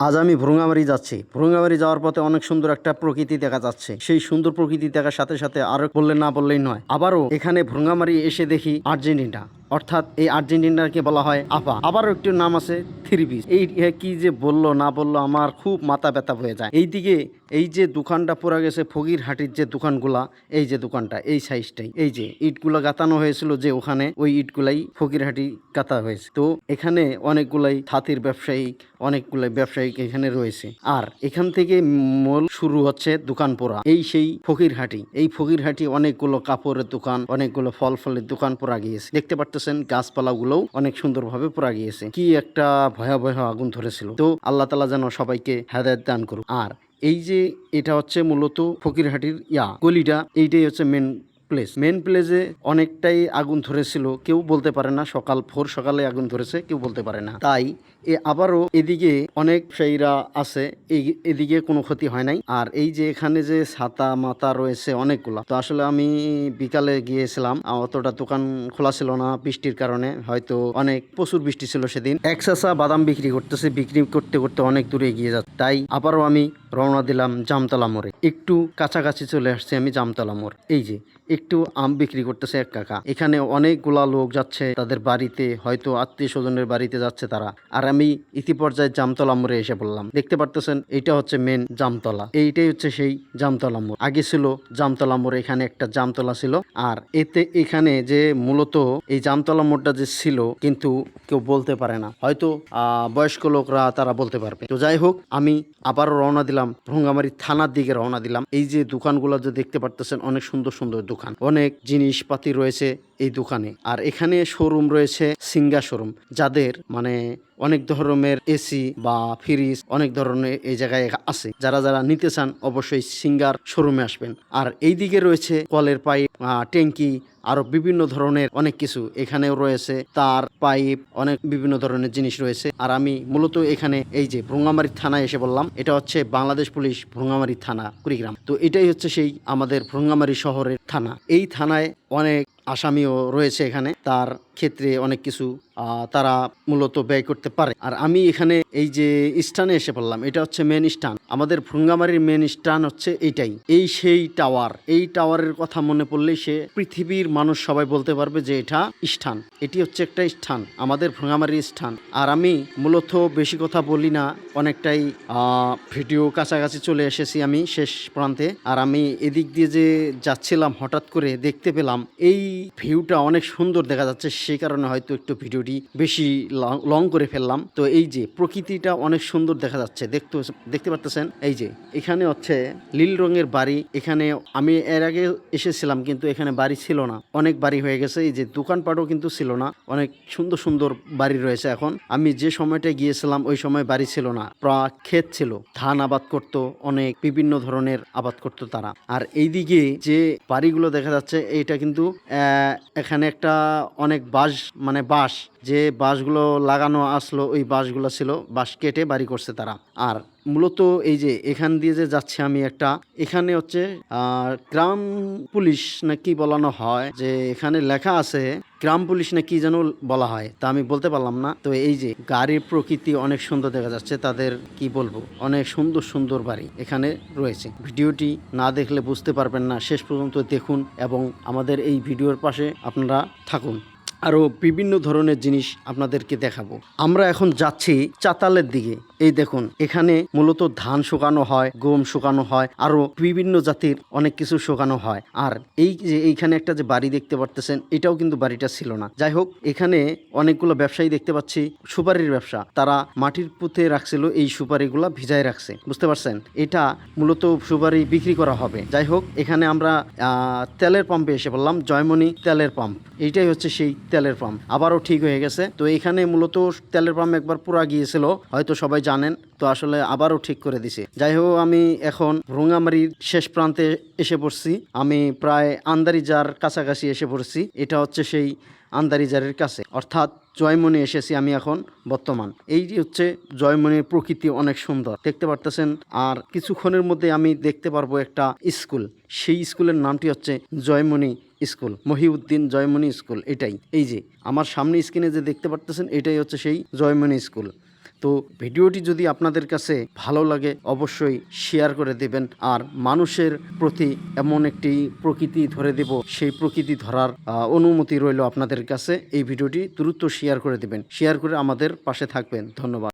আজ আমি ভ্রুঙ্গামারি যাচ্ছি। ভ্রুঙ্গামারি যাওয়ার পথে অনেক সুন্দর একটা প্রকৃতি দেখা যাচ্ছে। সেই সুন্দর প্রকৃতি দেখার সাথে সাথে আরো বললে না বললেই নয়, আবারও এখানে ভ্রুঙ্গামারি এসে দেখি আর্জেন্টিনা, অর্থাৎ এই আর্জেন্টিনাকে বলা হয় আপা। আবারও একটি নাম আছে থ্রি পিস। এই কি যে বললো না বললো, আমার খুব মাথা ব্যথা হয়ে যায়। এইদিকে এই যে দোকানটা পড়ে গেছে, ফকিরহাটির যে দোকানগুলা, এই যে দোকানটা এই সাইজটাই, এই যে ইটগুলো গাতানো হয়েছিল যে ওখানে, ওই ইটগুলাই ফকিরহাটি গাঁথা হয়েছে। তো এখানে অনেকগুলাই হাতির ব্যবসায়ী, অনেকগুলাই ব্যবসায়িক এখানে রয়েছে। আর এখান থেকে মূল শুরু হচ্ছে দোকান পোড়া, এই সেই ফকিরহাটি। এই ফকিরহাটি অনেকগুলো কাপড়ের দোকান, অনেকগুলো ফল ফলের দোকান পোড়া গিয়েছে। দেখতে পারতেছেন গাছপালাগুলোও অনেক সুন্দরভাবে পোড়া গিয়েছে। কি একটা ভয়াবহ আগুন ধরেছিল। তো আল্লাহ তাআলা যেন সবাইকে হেদায়েত দান করুক। আর এই যে এটা হচ্ছে মূলত ফকিরহাটির গলিটা, এইটাই হচ্ছে মেন প্লেসে অনেকটাই আগুন ধরেছিল, কেউ বলতে পারে না ভোর সকালে আগুন ধরেছে, কেউ বলতে পারে না। তাই আবারও এদিকে অনেক ব্যবসায়ীরা আছে, এদিকে কোনো ক্ষতি হয় নাই। আর এই যে এখানে যে ছাতা মাতা রয়েছে অনেকগুলা, তো আসলে আমি বিকালে গিয়েছিলাম, অতটা দোকান খোলা ছিল না বৃষ্টির কারণে, হয়তো প্রচুর বৃষ্টি ছিল সেদিন। এক চাচা বাদাম বিক্রি করতেছে, বিক্রি করতে করতে অনেক দূরে এগিয়ে যাচ্ছে। তাই আবারও আমি রওনা দিলাম জামতলা মোড়ে। একটু কাছাকাছি চলে আসছি আমি জামতলা মোড়। এই যে একটু আম বিক্রি করতেছে এক কাকা। এখানে অনেকগুলা লোক যাচ্ছে তাদের বাড়িতে, হয়তো আত্মীয় স্বজনের বাড়িতে যাচ্ছে তারা। আর আমি ইতিপর্যায়ে জামতলা মোড়ে এসে বললাম। দেখতে পারতেছেন এইটা হচ্ছে মেন জামতলা, এইটাই হচ্ছে সেই জামতলা মোড়। আগে ছিল জামতলা মোড়, এখানে একটা জামতলা ছিল। আর এখানে যে মূলত এই জামতলা মোড়টা যে ছিল, কিন্তু কেউ বলতে পারে না, হয়তো বয়স্ক লোকরা তারা বলতে পারবে। তো যাই হোক, আমি আবারও রওনা দিলাম ভ্রুঙ্গামারি থানার দিকে রওনা দিলাম। এই যে দোকানগুলো যে দেখতে পারতেছেন, অনেক সুন্দর সুন্দর দোকান, অনেক জিনিসপাতি রয়েছে এই দোকানে। আর এখানে শোরুম রয়েছে সিঙ্গা শোরুম, যাদের মানে অনেক ধরনের এসি বা ফ্রিজ অনেক ধরনের এই জায়গায় আছে। যারা যারা নিতে চান অবশ্যই সিঙ্গার শোরুমে আসবেন। আর এই দিকে রয়েছে কলের পাইপ, ট্যাঙ্কি, আরো বিভিন্ন ধরনের অনেক কিছু এখানেও রয়েছে, তার পাইপ, অনেক বিভিন্ন ধরনের জিনিস রয়েছে। আর আমি মূলত এখানে এই যে ভ্রুঙ্গামারি থানায় এসে বললাম, এটা হচ্ছে বাংলাদেশ পুলিশ ভ্রুঙ্গামারি থানা কুড়িগ্রাম। তো এটাই হচ্ছে সেই আমাদের ভ্রুঙ্গামারি শহরের থানা। এই থানায় অনেক আসামিও রয়েছে এখানে, তার ক্ষেত্রে অনেক কিছু তারা মূলত ব্যয় করতে পারে। আর আমি এখানে এই যে স্থানে এসে পড়লাম, এটা হচ্ছে মেন স্থান। আমাদের ভ্রুঙ্গামারির মেন স্থান হচ্ছে এইটাই, এই সেই টাওয়ার। এই টাওয়ারের কথা মনে পড়লেই সে পৃথিবীর মানুষ সবাই বলতে পারবে যে এটা স্থান, এটি হচ্ছে একটা স্থান, আমাদের ভ্রুঙ্গামারির স্থান। আর আমি মূলত বেশি কথা বলি না, অনেকটাই ভিডিও কাছাকাছি চলে এসেছি আমি শেষ প্রান্তে। আর আমি এদিক দিয়ে যে যাচ্ছিলাম, হঠাৎ করে দেখতে পেলাম এই ভিউটা অনেক সুন্দর দেখা যাচ্ছে, সেই কারণে হয়তো একটু ভিডিওটি বেশি লং করে ফেললাম। তো এই যে প্রকৃতিটা অনেক সুন্দর দেখা যাচ্ছে, দেখতে পারতেছেন। এই যে এখানে হচ্ছে নীল রঙের বাড়ি। এখানে আমি এর আগে এসেছিলাম, কিন্তু এখানে বাড়ি ছিল না, অনেক বাড়ি হয়ে গেছে। এই যে দোকানপাটও কিন্তু ছিল না, অনেক সুন্দর সুন্দর বাড়ি রয়েছে এখন। আমি যে সময়টা গিয়েছিলাম ওই সময় বাড়ি ছিল না, ক্ষেত ছিল, ধান আবাদ করত, অনেক বিভিন্ন ধরনের আবাদ করত তারা। আর এইদিকে যে বাড়িগুলো দেখা যাচ্ছে, এইটা কিন্তু এখানে একটা অনেক বাঁশ যে বাঁশগুলো লাগানো আসলো, ওই বাঁশগুলো ছিল, বাঁশ কেটে বাড়ি করছে তারা। আর মূলত এই যে এখান দিয়ে যে যাচ্ছে আমি, এখানে হচ্ছে গ্রাম পুলিশ না কি বলানো হয়, যে এখানে লেখা আছে গ্রাম পুলিশ না কি যেন বলা হয়, তা আমি বলতে পারলাম না। তো এই যে গাড়ির প্রকৃতি অনেক সুন্দর দেখা যাচ্ছে, তাদের কি বলবো, অনেক সুন্দর সুন্দর বাড়ি এখানে রয়েছে। ভিডিওটি না দেখলে বুঝতে পারবেন না, শেষ পর্যন্ত দেখুন এবং আমাদের এই ভিডিওর পাশে আপনারা থাকুন। আরও বিভিন্ন ধরনের জিনিস আপনাদেরকে দেখাবো। আমরা এখন যাচ্ছি চাতালের দিকে। এই দেখুন, এখানে মূলত ধান শুকানো হয়, গম শুকানো হয়, আরও বিভিন্ন জাতির অনেক কিছু শুকানো হয়। আর এই যে এইখানে একটা যে বাড়ি দেখতে পারতেছেন, এটাও কিন্তু বাড়িটা ছিল না। যাই হোক, এখানে অনেকগুলো ব্যবসায়ী দেখতে পাচ্ছি, সুপারির ব্যবসা, তারা মাটির পুঁতে রাখছিল, এই সুপারিগুলো ভিজায় রাখছে, বুঝতে পারছেন। এটা মূলত সুপারি বিক্রি করা হবে। যাই হোক, এখানে আমরা তেলের পাম্পে এসে বললাম, জয়মণি তেলের পাম্প, এইটাই হচ্ছে সেই তেলের পাম্প। আবারও ঠিক হয়ে গেছে। তো এখানে মূলত তেলের পাম্প একবার পুরা গিয়েছিল, হয়তো সবাই জানেন, তো আসলে আবারও ঠিক করে দিছে। যাই হোক, আমি এখন ভ্রুঙ্গামারির শেষ প্রান্তে এসে পড়ছি, আমি প্রায় আন্দারিজার কাছাকাছি এসে পড়ছি। এটা হচ্ছে সেই আন্দারিজারের কাছে, অর্থাৎ জয়মণি এসেছি আমি এখন বর্তমান। এই হচ্ছে জয়মণির প্রকৃতি, অনেক সুন্দর দেখতে পারতেছেন। আর কিছুক্ষণের মধ্যে আমি দেখতে পারবো একটা স্কুল, সেই স্কুলের নামটি হচ্ছে জয়মণি স্কুল, মহিউদ্দিন জয়মণি স্কুল। এটাই, এই যে আমার সামনে স্ক্রিনে যে দেখতে পারতেছেন, এটাই হচ্ছে সেই জয়মণি স্কুল। তো ভিডিওটি যদি আপনাদের কাছে ভালো লাগে অবশ্যই শেয়ার করে দেবেন। আর মানুষের প্রতি এমন একটি প্রকৃতি ধরে দেব, সেই প্রকৃতি ধরার অনুমতি রইল আপনাদের কাছে। এই ভিডিওটি দ্রুত শেয়ার করে দেবেন, শেয়ার করে আমাদের পাশে থাকবেন। ধন্যবাদ।